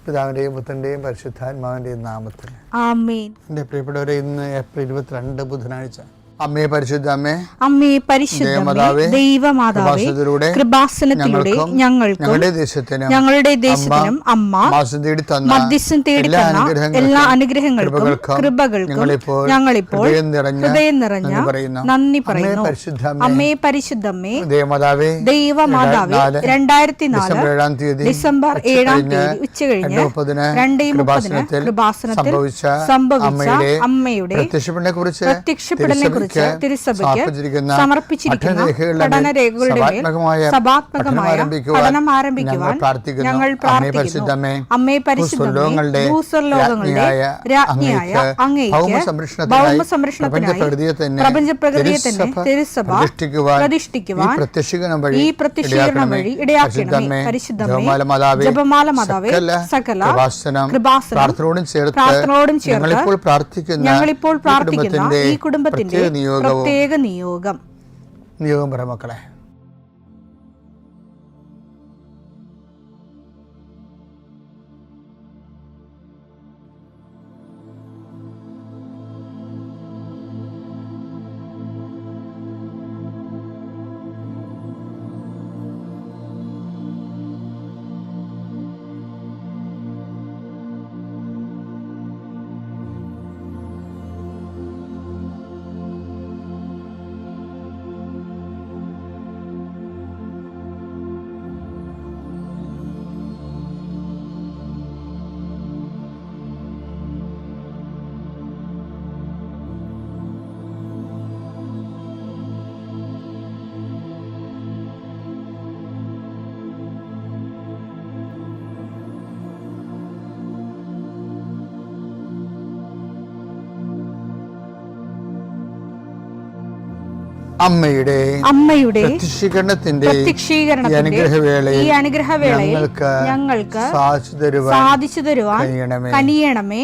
പിതാവിന്റെയും പുത്രന്റെയും പരിശുദ്ധാത്മാവിന്റെയും നാമത്തിൽ ആമേൻ. എൻ്റെ പ്രിയപ്പെട്ടവരെ, ഇന്ന് ഏപ്രിൽ 22 ബുധനാഴ്ച. അമ്മേ പരിശുദ്ധ അമ്മേ, അമ്മേ പരിശുദ്ധമേ, ദൈവമാതാവേ, കൃപാസനത്തിലൂടെ ഞങ്ങൾക്കും ഞങ്ങളുടെ ദേശത്തിനും അമ്മ മധ്യസ്ഥം തേടി തന്ന എല്ലാ അനുഗ്രഹങ്ങൾക്കും കൃപകൾക്കും ഞങ്ങളിപ്പോൾ ഹൃദയം നിറഞ്ഞ നന്ദി പറയുന്നു. അമ്മേ പരിശുദ്ധമേ, ദൈവമാതാവേ, 2004 ഡിസംബർ 7 ഉച്ചകഴിഞ്ഞ് 2:30 കൃപാസനത്തിൽ സംഭവിച്ച അമ്മയുടെ പ്രത്യക്ഷപ്പെടലിനെ കുറിച്ച് തിരുസഭയ്ക്ക് സമർപ്പിച്ചിരിക്കുന്ന പഠനരേഖകളുടെ മേൽ സഭാത്മകമായ പഠനം ആരംഭിക്കുവാൻ ഞങ്ങൾ പ്രാർത്ഥിക്കുന്നു. അമ്മേ പരിശുദ്ധമേ, ഭൂസ്വർലോകങ്ങളുടെ രാജ്ഞിയായ അങ്ങേയ്ക്ക് ഭൗമസംരക്ഷണത്തിനായി പ്രപഞ്ചപ്രകൃതിയെ തന്നെ തിരുസഭ പ്രതിഷ്ഠിക്കുവാൻ ഈ പ്രത്യക്ഷീകരണം വഴി ഇടയാക്കണമേ. പരിശുദ്ധമേ, ജപമാല മാതാവേ, സകല കൃപാസനം പ്രാർത്ഥനയോടും ചേർത്ത് ഞങ്ങളിപ്പോൾ പ്രാർത്ഥിക്കുന്ന ഈ കുടുംബത്തിന്റെ പ്രത്യേക നിയോഗം പറ മക്കളെ. അമ്മയുടെ പ്രത്യക്ഷീകരണത്തിന്റെ ഈ അനുഗ്രഹവേളയിൽ ഞങ്ങൾക്ക് സാധിച്ചു തരുവാൻ കനിയണമേ.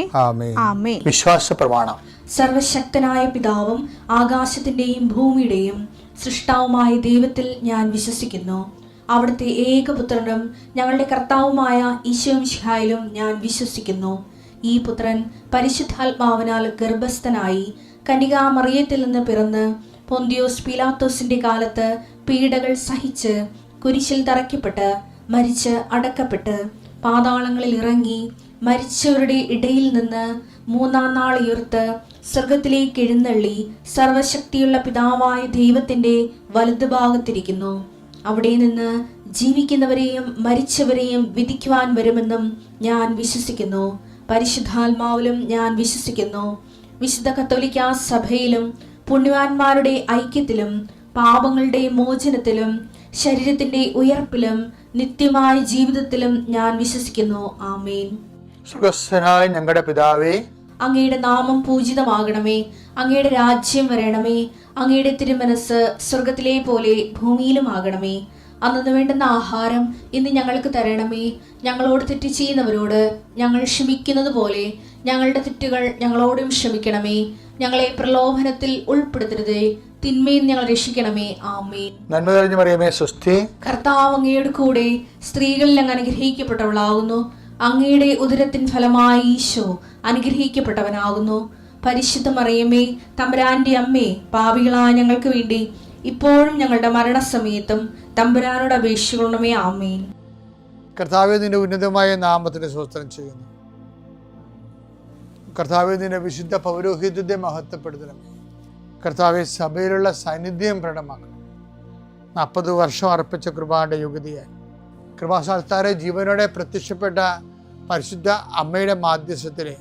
ആമേൻ. വിശ്വാസ പ്രമാണം. സർവശക്തനായ പിതാവും ആകാശത്തിന്റെയും ഭൂമിയുടെയും സൃഷ്ടാവുമായ ദൈവത്തിൽ ഞാൻ വിശ്വസിക്കുന്നു. അവിടുത്തെ ഏകപുത്രനും ഞങ്ങളുടെ കർത്താവുമായ ഈശോമിശിഹായിലും ഞാൻ വിശ്വസിക്കുന്നു. ഈ പുത്രൻ പരിശുദ്ധാത്മാവിനാൽ ഗർഭസ്ഥനായി കന്യകാമറിയത്തിൽ നിന്ന് പിറന്ന് പൊന്തിയോസ് പീലാത്തോസിന്റെ കാലത്ത് പീഡകൾ സഹിച്ച് കുരിശിൽ തറയ്ക്കപ്പെട്ട് മരിച്ച് അടക്കപ്പെട്ട് പാതാളങ്ങളിൽ ഇറങ്ങി മരിച്ചവരുടെ ഇടയിൽ നിന്ന് 3-ാം നാൾ ഉയർത്ത് സ്വർഗത്തിലേക്ക് എഴുന്നള്ളി സർവശക്തിയുള്ള പിതാവായ ദൈവത്തിന്റെ വലതുഭാഗത്തിരിക്കുന്നു. അവിടെ നിന്ന് ജീവിക്കുന്നവരെയും മരിച്ചവരെയും വിധിക്കുവാൻ വരുമെന്നും ഞാൻ വിശ്വസിക്കുന്നു. പരിശുദ്ധാത്മാവിലും ഞാൻ വിശ്വസിക്കുന്നു. വിശുദ്ധ കത്തോലിക്കാ സഭയിലും പുണ്യവാന്മാരുടെ ഐക്യത്തിലും പാപങ്ങളുടെ മോചനത്തിലും ശരീരത്തിന്റെ ഉയർപ്പിലും നിത്യമായ ജീവിതത്തിലും ഞാൻ വിശ്വസിക്കുന്നു. ആമേൻ. സ്വർഗ്ഗസ്ഥനായ ഞങ്ങളുടെ പിതാവേ, അങ്ങയുടെ നാമം പൂജിതമാകണമേ. അങ്ങയുടെ രാജ്യം വരണമേ. അങ്ങയുടെ തിരുമനസ് സ്വർഗത്തിലെ പോലെ ഭൂമിയിലും ആകണമേ. അന്നു വേണ്ടുന്ന ആഹാരം ഇന്ന് ഞങ്ങൾക്ക് തരണമേ. ഞങ്ങളോട് തെറ്റ് ചെയ്യുന്നവരോട് ഞങ്ങൾ ക്ഷമിക്കുന്നത് പോലെ ഞങ്ങളുടെ തെറ്റുകൾ ഞങ്ങളോടും ക്ഷമിക്കണമേ. ഞങ്ങളെ പ്രലോഭനത്തിൽ ഉൾപ്പെടുത്തരുതേ, തിന്മയിൽ ഞങ്ങൾ രക്ഷിക്കണമേ. ആമേൻ. നന്മ നിറഞ്ഞ മറിയമേ, സ്വസ്തി. കർത്താവ് അങ്ങയുടെ കൂടെ സ്ത്രീകളിൽ അങ്ങ് അനുഗ്രഹിക്കപ്പെട്ടവളാകുന്നു. അങ്ങയുടെ ഉദരത്തിൻ ഫലമായി ഈശോ അനുഗ്രഹിക്കപ്പെട്ടവനാകുന്നു. പരിശുദ്ധ മറിയമേ, തമ്പുരാന്റെ അമ്മേ, പാപികളായ ഞങ്ങൾക്ക് വേണ്ടി ഇപ്പോഴും ഞങ്ങളുടെ മരണസമയത്തും തമ്പുരാനോട് അപേക്ഷിക്കണമേ. ആമേൻ. കർത്താവേ, നിന്റെ ഉന്നതമായ നാമത്തിന് സ്തോത്രം ചെയ്യുന്നു. കർത്താവേ, നിന്റെ വിശുദ്ധ പൗരോഹിത്യത്തെ മഹത്വപ്പെടുത്തണമേ. കർത്താവെ, സഭയിലുള്ള സാന്നിധ്യം പ്രകടമാക്കണം. 40 വർഷം അർപ്പിച്ച കൃപാന്റെ യുഗതിയായി കൃപാസ്ഥാനത്താരെ ജീവനോടെ പ്രത്യക്ഷപ്പെട്ട പരിശുദ്ധ അമ്മയുടെ മാധ്യസ്ഥത്തിലെ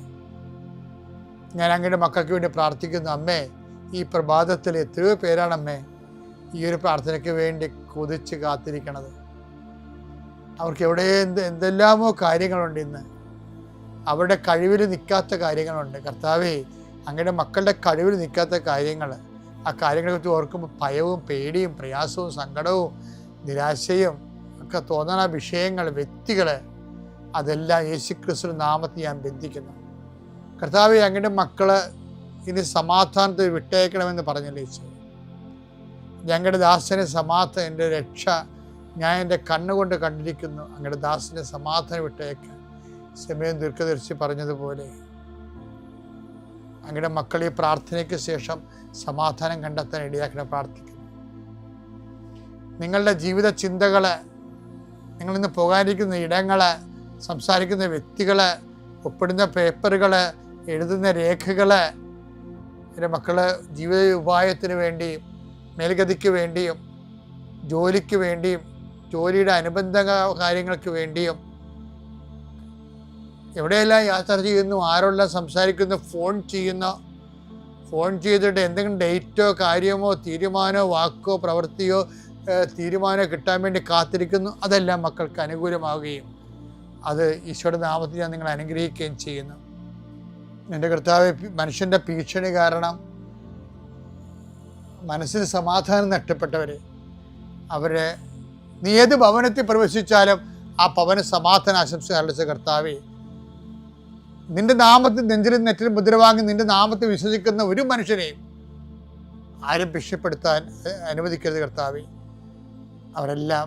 ഞാൻ അങ്ങയുടെ മക്കൾക്ക് വേണ്ടി പ്രാർത്ഥിക്കുന്നു. അമ്മേ, ഈ പ്രഭാതത്തിൽ എത്രയോ പേരാണ് അമ്മേ ഈ ഒരു പ്രാർത്ഥനയ്ക്ക് വേണ്ടി കൊതിച്ച് കാത്തിരിക്കണത്. അവർക്ക് എവിടെ എന്തെല്ലാമോ കാര്യങ്ങളുണ്ട്. ഇന്ന് അവരുടെ കഴിവിൽ നിൽക്കാത്ത കാര്യങ്ങളുണ്ട്. കർത്താവേ, അങ്ങയുടെ മക്കളുടെ കഴിവിൽ നിൽക്കാത്ത കാര്യങ്ങൾ, ആ കാര്യങ്ങളെക്കുറിച്ച് ഓർക്കുമ്പോൾ ഭയവും പേടിയും പ്രയാസവും സങ്കടവും നിരാശയും ഒക്കെ തോന്നുന്ന വിഷയങ്ങൾ, വ്യക്തികൾ, അതെല്ലാം യേശുക്രിസ്തു നാമത്തിൽ ഞാൻ ബന്ധിക്കുന്നു. കർത്താവേ, അങ്ങയുടെ മക്കള് ഇനി സമാധാനത്തിൽ വിട്ടേക്കണമെന്ന് പറഞ്ഞല്ലേ ഈശോ. ഞങ്ങളുടെ ദാസനെ സമാധാനം, എൻ്റെ രക്ഷ ഞാൻ എൻ്റെ കണ്ണുകൊണ്ട് കണ്ടിരിക്കുന്നു. അങ്ങയുടെ ദാസനെ സമാധാനം വിട്ടേക്ക്. സമയം ദീർഘദർശി പറഞ്ഞതുപോലെ അങ്ങയുടെ മക്കൾ ഈ പ്രാർത്ഥനയ്ക്ക് ശേഷം സമാധാനം കണ്ടെത്താൻ ഇടയാക്കണം പ്രാർത്ഥിക്കുന്നു. നിങ്ങളുടെ ജീവിത ചിന്തകള്, നിങ്ങളിന്ന് പോകാനിരിക്കുന്ന ഇടങ്ങള്, സംസാരിക്കുന്ന വ്യക്തികള്, ഒപ്പിടുന്ന പേപ്പറുകള്, എഴുതുന്ന രേഖകള്, എൻ്റെ മക്കള് ജീവിത ഉപായത്തിന് വേണ്ടിയും മേൽഗതിക്ക് വേണ്ടിയും ജോലിക്ക് വേണ്ടിയും ജോലിയുടെ അനുബന്ധ കാര്യങ്ങൾക്ക് വേണ്ടിയും എവിടെയെല്ലാം യാത്ര ചെയ്യുന്നു, ആരെല്ലാം സംസാരിക്കുന്നു, ഫോൺ ചെയ്തിട്ട് എന്തെങ്കിലും ഡേറ്റോ കാര്യമോ തീരുമാനമോ വാക്കോ പ്രവൃത്തിയോ തീരുമാനമോ കിട്ടാൻ വേണ്ടി കാത്തിരിക്കുന്നു. അതെല്ലാം മക്കൾക്ക് അനുകൂലമാവുകയും അത് ഈശോയുടെ നാമത്തിൽ ഞാൻ നിങ്ങളെ അനുഗ്രഹിക്കുകയും ചെയ്യുന്നു. എൻ്റെ കർത്താവേ, മനുഷ്യൻ്റെ ഭീഷണി കാരണം മനസ്സിന് സമാധാനം നഷ്ടപ്പെട്ടവരെ, അവരെ നീ ഏത് ഭവനത്തിൽ പ്രവേശിച്ചാലും ആ ഭവന സമാധാന ആശംസ അർപ്പിച്ച കർത്താവേ, നിന്റെ നാമത്തിൽ നെഞ്ചിലും നെറ്റിലും മുദ്ര വാങ്ങി നിന്റെ നാമത്തിൽ വിശ്വസിക്കുന്ന ഒരു മനുഷ്യനെയും ആരും ഭീഷണിപ്പെടുത്താൻ അനുവദിക്കരുത് കർത്താവേ. അവരെല്ലാം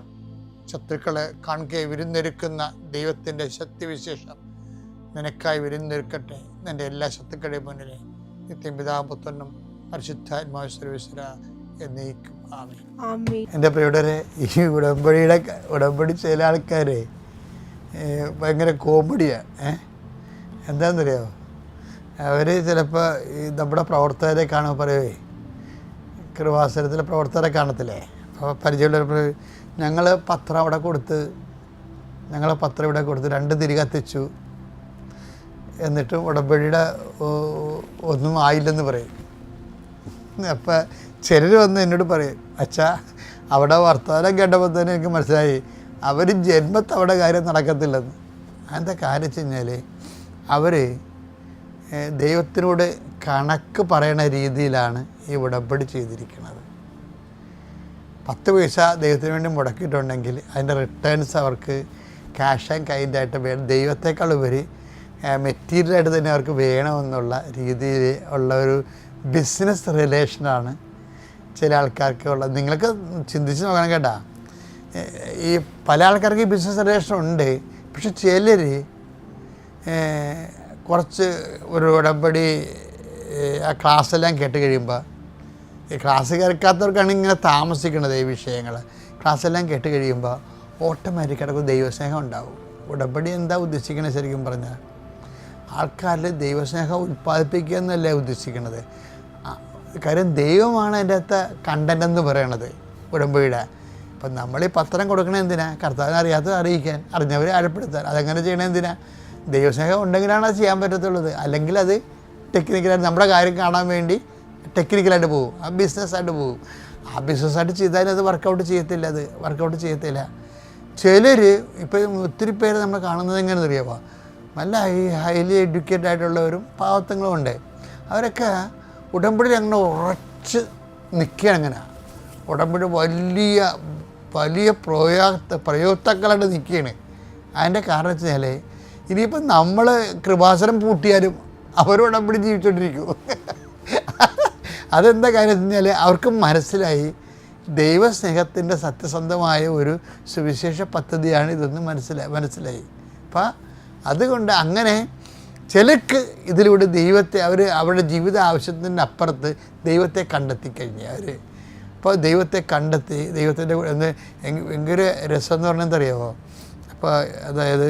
ശത്രുക്കളെ കാണുകയെ വിരുന്നൊരുക്കുന്ന ദൈവത്തിൻ്റെ ശക്തിവിശേഷം നിനക്കായി വിരുന്നൊരുക്കട്ടെ. നിൻ്റെ എല്ലാ ശത്രുക്കളുടെയും മുന്നിലെ നിത്യം പിതാവും പുത്രനും പരിശുദ്ധാത്മാവ് സർവ്വേശ്വര എന്നേക്കും ആമേൻ. എൻ്റെ പ്രിയരെ, ഈ ഉടമ്പടി ചില ആൾക്കാർ ഭയങ്കര കോമഡിയാണ്. എന്താണെന്നറിയാമോ? അവർ ചിലപ്പോൾ ഈ നമ്മുടെ പ്രവർത്തകരെ കാണുമ്പോൾ പറയുവേ, കൃപാസനത്തിലെ പ്രവർത്തകരെ കാണത്തില്ലേ, അപ്പോൾ പരിചയമുള്ളവർ ഞങ്ങൾ പത്രം ഇവിടെ കൊടുത്ത് 2 തിരി കത്തിച്ചു, എന്നിട്ടും ഉടമ്പടിയുടെ ഒന്നും ആയില്ലെന്ന് പറയും. അപ്പം ചിലർ വന്ന് എന്നോട് പറയും, അച്ഛാ അവിടെ വർത്തമാനം കേട്ടപ്പോൾ തന്നെ എനിക്ക് മനസ്സിലായി അവർ ജന്മത്ത് അവിടെ കാര്യം നടക്കത്തില്ലെന്ന്. എന്താ കാര്യം വെച്ച് കഴിഞ്ഞാൽ അവർ ദൈവത്തിനോട് കണക്ക് പറയണ രീതിയിലാണ് ഈ ഉടമ്പടി ചെയ്തിരിക്കുന്നത്. 10 പൈസ ദൈവത്തിന് വേണ്ടി മുടക്കിയിട്ടുണ്ടെങ്കിൽ അതിൻ്റെ റിട്ടേൺസ് അവർക്ക് ക്യാഷ് ആൻഡ് കൈൻഡായിട്ട് വേണം. ദൈവത്തെക്കാൾ ഉപരി മെറ്റീരിയലായിട്ട് തന്നെ അവർക്ക് വേണമെന്നുള്ള രീതിയിൽ ഉള്ള ഒരു ബിസിനസ് റിലേഷനാണ് ചില ആൾക്കാർക്ക് ഉള്ളത്. നിങ്ങൾക്ക് ചിന്തിച്ച് നോക്കണം കേട്ടാ. ഈ പല ആൾക്കാർക്ക് ഈ ബിസിനസ് റിലേഷൻ ഉണ്ട്. പക്ഷെ ചിലർ കുറച്ച് ഒരു ഉടമ്പടി ആ ക്ലാസ്സെല്ലാം കേട്ട് കഴിയുമ്പോൾ, ഈ ക്ലാസ് കേൾക്കാത്തവർക്കാണ് ഇങ്ങനെ താമസിക്കുന്നത് ഈ വിഷയങ്ങൾ. ക്ലാസ്സെല്ലാം കേട്ട് കഴിയുമ്പോൾ ഓട്ടോമാറ്റിക്കായിട്ട് ദൈവസ്നേഹം ഉണ്ടാവും. ഉടമ്പടി എന്താ ഉദ്ദേശിക്കുന്നത് ശരിക്കും പറഞ്ഞാൽ? ആൾക്കാരിൽ ദൈവസ്നേഹം ഉൽപ്പാദിപ്പിക്കുക എന്നല്ലേ ഉദ്ദേശിക്കുന്നത്. കാര്യം ദൈവമാണ് അതിൻ്റെ അകത്ത് കണ്ടൻ്റ് എന്ന് പറയണത് ഉടമ്പടിയുടെ. ഇപ്പം നമ്മൾ ഈ പത്രം കൊടുക്കണത് എന്തിനാ? കർത്താവിനെ അറിയാത്തത് അറിയിക്കാൻ, അറിഞ്ഞവരെ ആഴപ്പെടുത്താൻ. അതെങ്ങനെ ചെയ്യണത് എന്തിനാ? ദൈവസ്നേഹം ഉണ്ടെങ്കിലാണ് അത് ചെയ്യാൻ പറ്റത്തുള്ളത്. അല്ലെങ്കിൽ അത് ടെക്നിക്കലായിട്ട് നമ്മുടെ കാര്യം കാണാൻ വേണ്ടി ടെക്നിക്കലായിട്ട് പോകും, ആ ബിസിനസ്സായിട്ട് പോകും. ആ ബിസിനസ്സായിട്ട് ചെയ്താലും അത് വർക്കൗട്ട് ചെയ്യത്തില്ല. ചിലർ ഇപ്പം ഒത്തിരി പേര് നമ്മൾ കാണുന്നത് എങ്ങനെയെന്ന് അറിയാമോ? നല്ല ഹൈലി എഡ്യൂക്കേറ്റഡ് ആയിട്ടുള്ളവരും പാവത്തങ്ങളും ഉണ്ട്. അവരൊക്കെ ഉടമ്പടി അങ്ങനെ ഉറച്ച് നിൽക്കുകയാണ്. അങ്ങനെ ഉടമ്പടി വലിയ പ്രയോക്താക്കളായിട്ട് നിൽക്കുകയാണ്. അതിൻ്റെ കാരണം വെച്ച് കഴിഞ്ഞാൽ ഇനിയിപ്പം നമ്മൾ കൃപാസനം പൂട്ടിയാലും അവർ ഉടമ്പടി ജീവിച്ചുകൊണ്ടിരിക്കും. അതെന്താ കാര്യം വെച്ച് കഴിഞ്ഞാൽ അവർക്ക് മനസ്സിലായി ദൈവസ്നേഹത്തിൻ്റെ സത്യസന്ധമായ ഒരു സുവിശേഷ പദ്ധതിയാണ് ഇതെന്ന് മനസ്സിലായി. അപ്പം അതുകൊണ്ട് അങ്ങനെ ചിലർക്ക് ഇതിലൂടെ ദൈവത്തെ അവരുടെ ജീവിത ആവശ്യത്തിൻ്റെ അപ്പുറത്ത് ദൈവത്തെ കണ്ടെത്തി കഴിഞ്ഞാൽ അപ്പോൾ ദൈവത്തെ കണ്ടെത്തി ദൈവത്തിൻ്റെ ഭയങ്കര രസം എന്ന് പറഞ്ഞാൽ എന്തറിയാമോ? അപ്പോൾ അതായത്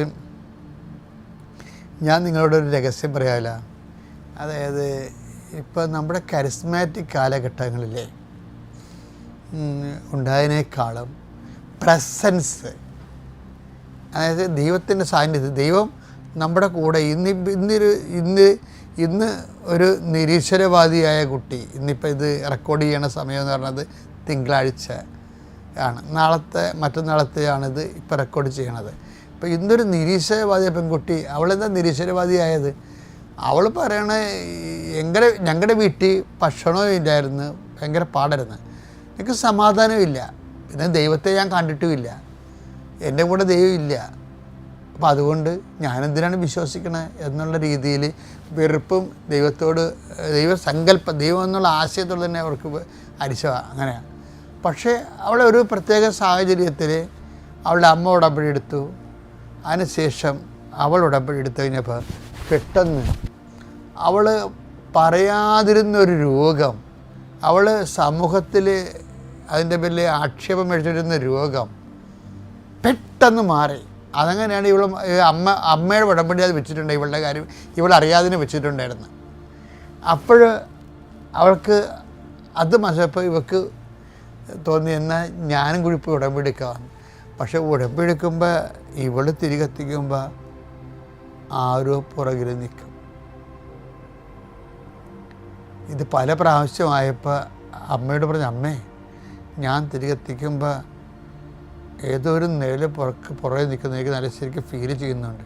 ഞാൻ നിങ്ങളോടൊരു രഹസ്യം പറയാമല്ല. അതായത് ഇപ്പോൾ നമ്മുടെ കരിസ്മാറ്റിക് കാലഘട്ടങ്ങളിലെ ഉണ്ടായതിനേക്കാളും പ്രസൻസ്, അതായത് ദൈവത്തിൻ്റെ സാന്നിധ്യം, ദൈവം നമ്മുടെ കൂടെ ഇന്ന് ഒരു നിരീശ്വരവാദിയായ കുട്ടി, ഇന്നിപ്പോൾ ഇത് റെക്കോർഡ് ചെയ്യണ സമയം എന്ന് പറഞ്ഞത് തിങ്കളാഴ്ച ആണ്, മറ്റന്നാളത്തെയാണിത് ഇപ്പോൾ റെക്കോർഡ് ചെയ്യണത്. ഇപ്പോൾ ഇന്നൊരു നിരീശ്വരവാദിയ പെൺകുട്ടി, അവളെന്താ നിരീശ്വരവാദിയായത്? അവൾ പറയണ ഞങ്ങളുടെ വീട്ടിൽ ഭക്ഷണവും ഇല്ലായിരുന്നു, ഭയങ്കര പാടായിരുന്നു, എനിക്ക് സമാധാനമില്ല, പിന്നെ ദൈവത്തെ ഞാൻ കണ്ടിട്ടുമില്ല, എൻ്റെ കൂടെ ദൈവം ഇല്ല, അപ്പോൾ അതുകൊണ്ട് ഞാനെന്തിനാണ് വിശ്വസിക്കണത് എന്നുള്ള രീതിയിൽ വെറുപ്പും ദൈവത്തോട് ദൈവം എന്നുള്ള ആശയത്തോട് തന്നെ അവർക്ക് അങ്ങനെയാണ്. പക്ഷേ അവളെ ഒരു പ്രത്യേക സാഹചര്യത്തിൽ അവളുടെ അമ്മ ഉടമ്പടി എടുത്തു. അതിനുശേഷം അവൾ ഉടമ്പടി എടുത്തു കഴിഞ്ഞപ്പോൾ പെട്ടെന്ന് അവൾ പറയാതിരുന്നൊരു രോഗം, അവൾ സമൂഹത്തിൽ അതിൻ്റെ പേരിൽ ആക്ഷേപം മേടിച്ചിരുന്ന രോഗം പെട്ടെന്ന് മാറി. അതങ്ങനെയാണ് അമ്മയുടെ ഉടമ്പടി അത് വെച്ചിട്ടുണ്ട്. ഇവളുടെ കാര്യം ഇവളറിയാതെ വെച്ചിട്ടുണ്ടായിരുന്നു. അപ്പോൾ അവൾക്ക് അത് മനസ്സിലപ്പോൾ ഇവൾക്ക് തോന്നി, എന്നാൽ ഞാനും കൂടി ഇപ്പോൾ ഉടമ്പെടുക്കാമെന്ന്. പക്ഷെ ഉടമ്പെടുക്കുമ്പോൾ ഇവൾ തിരികെത്തിക്കുമ്പോൾ ആരോ പുറകിൽ നിൽക്കും. ഇത് പല പ്രാവശ്യമായപ്പോൾ അമ്മയോട് പറഞ്ഞു, അമ്മേ ഞാൻ തിരികെത്തിക്കുമ്പോൾ ഏതോ ഒരു നിഴല് പുറകെ നിൽക്കുന്ന എനിക്ക് നല്ല ശരിക്കും ഫീൽ ചെയ്യുന്നുണ്ട്.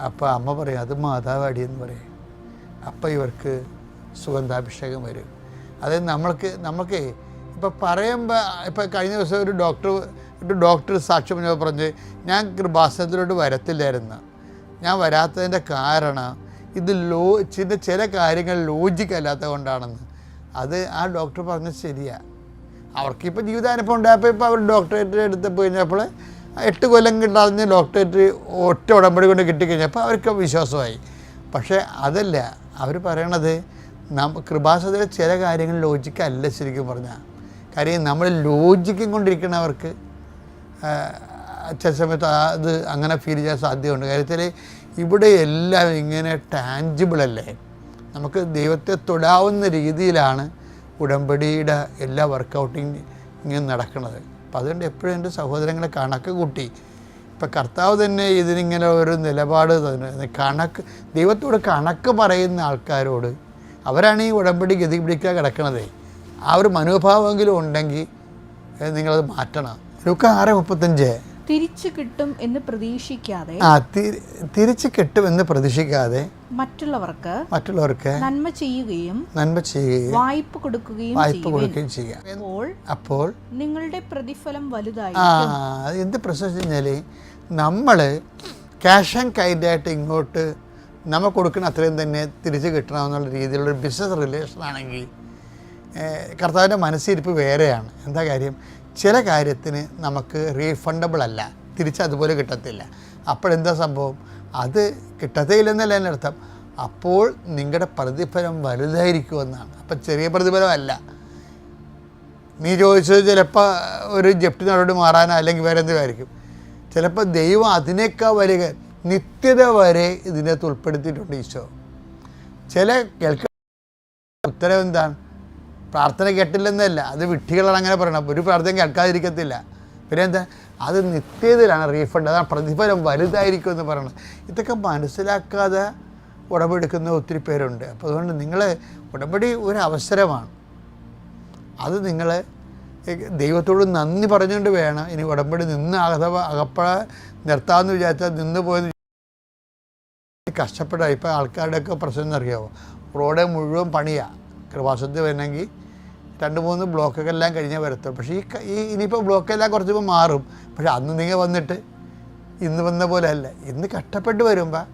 അപ്പോൾ അമ്മ പറയും, അത് മാതാവ് അടിയെന്ന് പറയും. അപ്പോൾ ഇവർക്ക് സുഗന്ധാഭിഷേകം വരും. അതായത് നമുക്ക് ഇപ്പോൾ പറയുമ്പോൾ, ഇപ്പോൾ കഴിഞ്ഞ ദിവസം ഒരു ഡോക്ടർ സാക്ഷ്യം പറഞ്ഞ് ഞാൻ കൃപാസനത്തിലോട്ട് വരത്തില്ലായിരുന്നു. ഞാൻ വരാത്തതിൻ്റെ കാരണം ഇത് ചില കാര്യങ്ങൾ ലോജിക്കല്ലാത്തത് കൊണ്ടാണെന്ന്. അത് ആ ഡോക്ടർ പറഞ്ഞത് ശരിയാണ്. അവർക്കിപ്പോൾ ജീവിതാനുഭവം ഉണ്ടായപ്പോൾ ഇപ്പോൾ അവർ ഡോക്ടറേറ്റ് എടുത്തപ്പോൾ കഴിഞ്ഞപ്പോൾ 8 കൊല്ലം കിട്ടാതെ ഡോക്ടറേറ്റ് ഒറ്റ ഉടമ്പടി കൊണ്ട് കിട്ടിക്കഴിഞ്ഞപ്പോൾ അവർക്ക് വിശ്വാസമായി. പക്ഷേ അതല്ല അവർ പറയണത്, കൃപാസനത്തിലെ ചില കാര്യങ്ങൾ ലോജിക്കല്ല ശരിക്കും പറഞ്ഞാൽ. കാര്യം നമ്മൾ ലോജിക്കും കൊണ്ടിരിക്കുന്നവർക്ക് ചില സമയത്ത് അത് അങ്ങനെ ഫീൽ ചെയ്യാൻ സാധ്യതയുണ്ട്. കാര്യത്തിൽ ഇവിടെ എല്ലാം ഇങ്ങനെ ടാഞ്ചിബിളല്ലേ, നമുക്ക് ദൈവത്തെ തൊടാവുന്ന രീതിയിലാണ് ഉടമ്പടിയുടെ എല്ലാ വർക്കൗട്ടിങ് ഇങ്ങനെ നടക്കുന്നത്. അപ്പം അതുകൊണ്ട് എപ്പോഴും എൻ്റെ സഹോദരങ്ങളെ കണക്ക് കൂട്ടി, ഇപ്പം കർത്താവ് തന്നെ ഇതിനിങ്ങനെ ഒരു നിലപാട് തന്നെ ദൈവത്തോട് കണക്ക് പറയുന്ന ആൾക്കാരോട്, അവരാണ് ഈ ഉടമ്പടി ഗതി പിടിക്കാൻ കിടക്കണത്. ആ ഒരു മനോഭാവമെങ്കിലും ഉണ്ടെങ്കിൽ നിങ്ങളത് മാറ്റണം. ലൂക്ക 6:35 തിരിച്ചു കിട്ടും എന്ന് പ്രതീക്ഷിക്കാതെ തിരിച്ചു കിട്ടും എന്ന് പ്രതീക്ഷിക്കാതെ മറ്റുള്ളവർക്ക് നന്മ ചെയ്യുകയും വായ്പ കൊടുക്കുകയും ചെയ്യുക. അപ്പോൾ നിങ്ങളുടെ പ്രതിഫലം വലുതായി. എന്ത് പ്രശ്നം വെച്ച് കഴിഞ്ഞാൽ നമ്മൾ ക്യാഷ് ആൻഡ് കൈൻഡായിട്ട് ഇങ്ങോട്ട് നമ്മൾ കൊടുക്കുന്ന അത്രയും തന്നെ തിരിച്ച് കിട്ടണമെന്നുള്ള രീതിയിലുള്ളൊരു ബിസിനസ് റിലേഷൻ ആണെങ്കിൽ കർത്താവിൻ്റെ മനസ്സിരിപ്പ് വേറെയാണ്. എന്താ കാര്യം, ചില കാര്യത്തിന് നമുക്ക് റീഫണ്ടബിൾ അല്ല, തിരിച്ചതുപോലെ കിട്ടത്തില്ല. അപ്പോഴെന്താ സംഭവം, അത് കിട്ടത്തേ ഇല്ലെന്നല്ല എൻ്റെ അർത്ഥം. അപ്പോൾ നിങ്ങളുടെ പ്രതിഫലം വലുതായിരിക്കുമെന്നാണ്. അപ്പം ചെറിയ പ്രതിഫലമല്ല. നീ ചോദിച്ചത് ചിലപ്പോൾ ഒരു ജപ്തി നടപടി മാറാനോ അല്ലെങ്കിൽ വേറെ എന്തെങ്കിലും. ചിലപ്പോൾ ദൈവം അതിനേക്കാൾ വരിക നിത്യത വരെ ഇതിനകത്ത് ഉൾപ്പെടുത്തിയിട്ടുണ്ട് ഈശോ. ചില ഉത്തരവ് എന്താണ്, പ്രാർത്ഥന കേട്ടില്ലെന്നല്ല, അത് വിഡ്ഢികളാണ് അങ്ങനെ പറയണം. ഒരു പ്രാർത്ഥന കേൾക്കാതിരിക്കത്തില്ല. പിന്നെ എന്താ, അത് നിത്യതയിലാണ് റീഫണ്ട്, അതാണ് പ്രതിഫലം വലുതായിരിക്കും എന്ന് പറയണത്. ഇതൊക്കെ മനസ്സിലാക്കാതെ ഉടമ്പടി എടുക്കുന്ന ഒത്തിരി പേരുണ്ട്. അപ്പോൾ അതുകൊണ്ട് നിങ്ങൾ ഉടമ്പടി ഒരു അവസരമാണ്. അത് നിങ്ങൾ ദൈവത്തോട് നന്ദി പറഞ്ഞുകൊണ്ട് വേണം ഇനി ഉടമ്പടി അകപ്പഴ നിർത്താമെന്ന് വിചാരിച്ചാൽ നിന്ന് പോയെന്ന് കഷ്ടപ്പെടാം. ഇപ്പോൾ ആൾക്കാരുടെയൊക്കെ പ്രശ്നം എന്നറിയാമോ, റോഡ് മുഴുവൻ പണിയാണ്. കൃപാസനത്തിൽ വരണമെങ്കിൽ 2-3 ബ്ലോക്കൊക്കെ എല്ലാം കഴിഞ്ഞാൽ വരത്തുള്ളൂ. പക്ഷേ ഇനിയിപ്പോൾ ബ്ലോക്കെല്ലാം കുറച്ചിപ്പോൾ മാറും. പക്ഷേ അന്ന് നിങ്ങൾ വന്നിട്ട് ഇന്ന് വന്ന പോലെ അല്ല. ഇന്ന് കഷ്ടപ്പെട്ട് വരുമ്പോൾ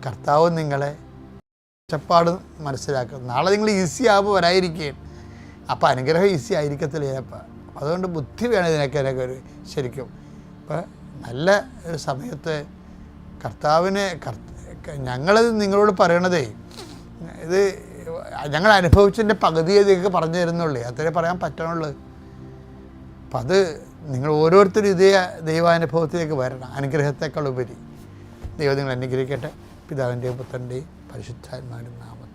കർത്താവ് നിങ്ങളെ കഷ്ടപ്പാട് മനസ്സിലാക്കും. നാളെ നിങ്ങൾ ഈസി ആകുമ്പോൾ വരാതിരിക്കുകയും അപ്പോൾ അനുഗ്രഹം ഈസി ആയിരിക്കത്തില്ല ചിലപ്പോൾ. അതുകൊണ്ട് ബുദ്ധി വേണം ഇതിനൊക്കെ ഒരു ശരിക്കും. ഇപ്പോൾ നല്ല ഒരു സമയത്ത് കർത്താവിനെ ഞങ്ങളത് നിങ്ങളോട് പറയണതേ, ഇത് ഞങ്ങൾ അനുഭവിച്ചതിൻ്റെ പകുതിയെ നിങ്ങൾക്ക് പറഞ്ഞു തരുന്നുള്ളൂ, അത്രേ പറയാൻ പറ്റണുള്ളൂ. അപ്പം അത് നിങ്ങൾ ഓരോരുത്തരും ഇതേ ദൈവാനുഭവത്തിലേക്ക് വരണം, അനുഗ്രഹത്തെക്കാൾ ഉപരി. ദൈവം നിങ്ങൾ അനുഗ്രഹിക്കട്ടെ. പിതാവിൻ്റെയും പുത്രൻ്റെയും പരിശുദ്ധാത്മാവിൻ്റെയും നാമത്തിൽ.